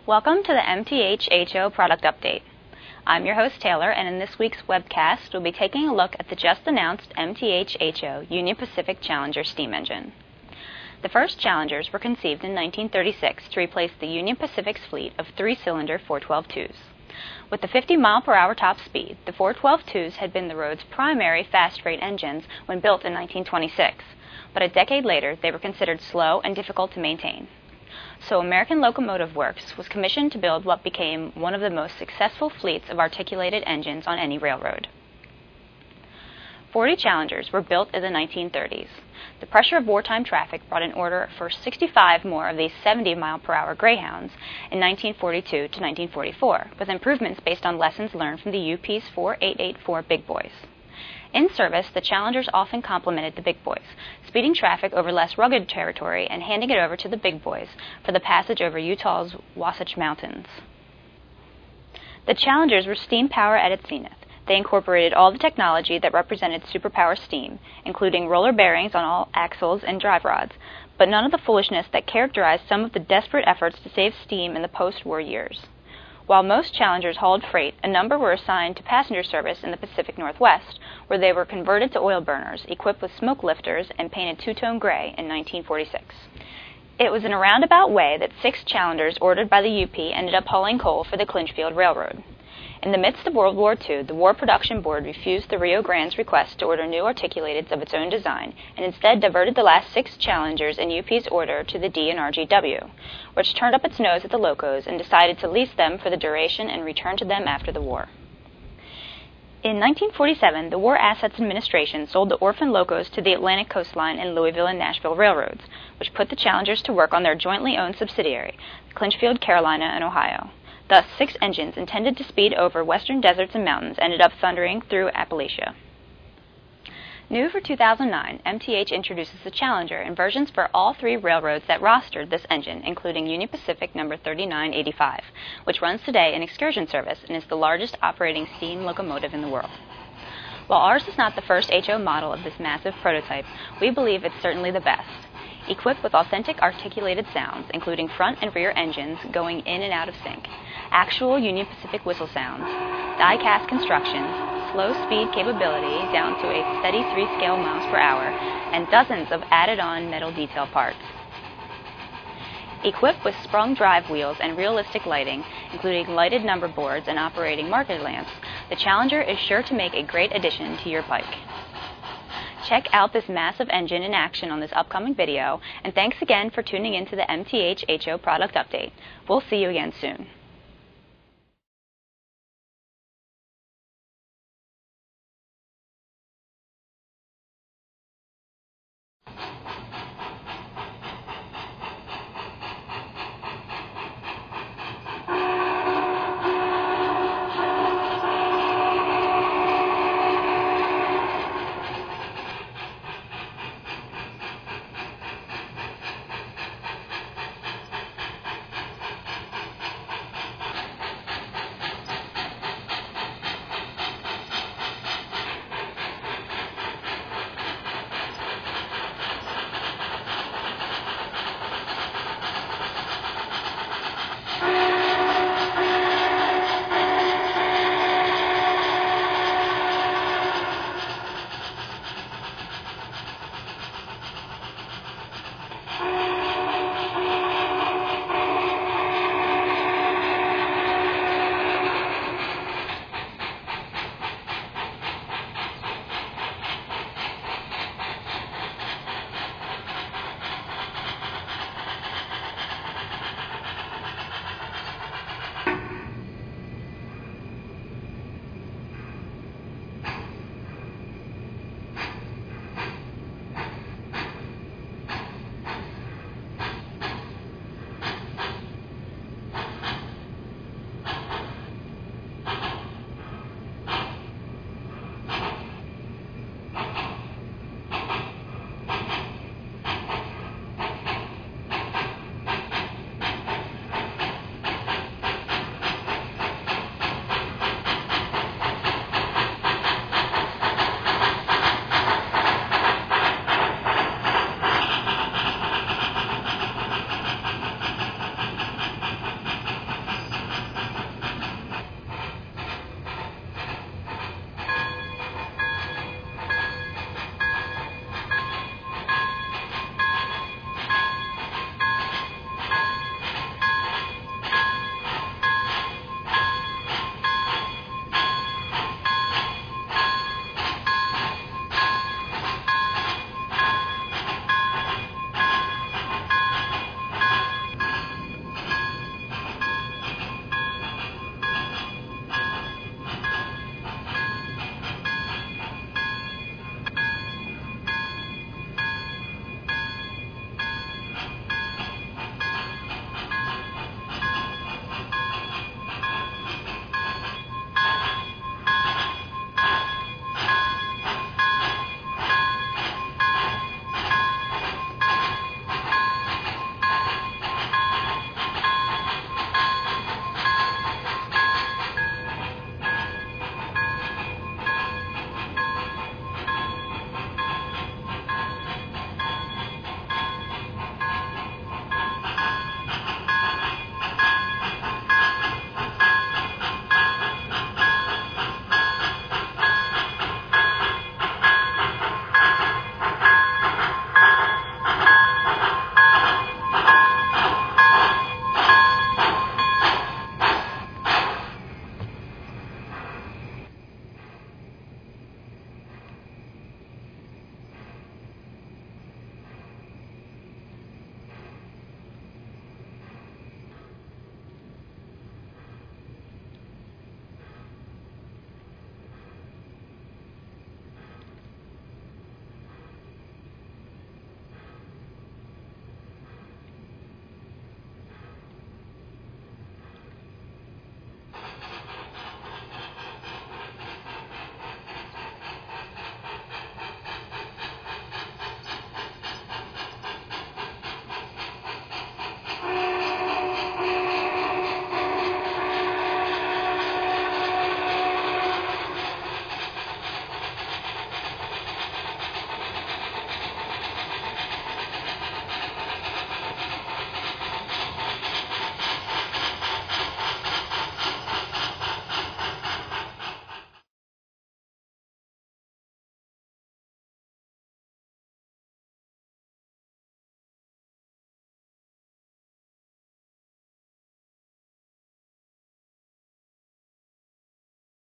Welcome to the MTH HO product update. I'm your host Taylor, and in this week's webcast we'll be taking a look at the just announced MTH HO Union Pacific Challenger steam engine. The first Challengers were conceived in 1936 to replace the Union Pacific's fleet of three-cylinder 412-2s. With the 50-mile-per-hour top speed, the 412-2s had been the road's primary fast-freight engines when built in 1926, but a decade later they were considered slow and difficult to maintain. So American Locomotive Works was commissioned to build what became one of the most successful fleets of articulated engines on any railroad. 40 Challengers were built in the 1930s. The pressure of wartime traffic brought an order for 65 more of these 70-mile-per-hour Greyhounds in 1942 to 1944, with improvements based on lessons learned from the UP's 4884 Big Boys. In service, the Challengers often complemented the Big Boys, speeding traffic over less rugged territory and handing it over to the Big Boys for the passage over Utah's Wasatch Mountains. The Challengers were steam power at its zenith. They incorporated all the technology that represented superpower steam, including roller bearings on all axles and drive rods, but none of the foolishness that characterized some of the desperate efforts to save steam in the post-war years. While most Challengers hauled freight, a number were assigned to passenger service in the Pacific Northwest, where they were converted to oil burners, equipped with smoke lifters, and painted two-tone gray in 1946. It was in a roundabout way that 6 Challengers ordered by the UP ended up hauling coal for the Clinchfield Railroad. In the midst of World War II, the War Production Board refused the Rio Grande's request to order new articulateds of its own design, and instead diverted the last 6 Challengers in UP's order to the D&RGW, which turned up its nose at the locos and decided to lease them for the duration and return to them after the war. In 1947, the War Assets Administration sold the orphan locos to the Atlantic Coast Line and Louisville and Nashville Railroads, which put the Challengers to work on their jointly owned subsidiary, Clinchfield, Carolina, and Ohio. Thus, 6 engines intended to speed over western deserts and mountains ended up thundering through Appalachia. New for 2009, MTH introduces the Challenger in versions for all 3 railroads that rostered this engine, including Union Pacific number 3985, which runs today in excursion service and is the largest operating steam locomotive in the world. While ours is not the first HO model of this massive prototype, we believe it's certainly the best. Equipped with authentic articulated sounds, including front and rear engines going in and out of sync, actual Union Pacific whistle sounds, die-cast constructions, slow speed capability down to a steady 3 scale miles per hour, and dozens of added-on metal detail parts. Equipped with sprung drive wheels and realistic lighting, including lighted number boards and operating marker lamps, the Challenger is sure to make a great addition to your bike. Check out this massive engine in action on this upcoming video, and thanks again for tuning in to the MTH HO product update. We'll see you again soon.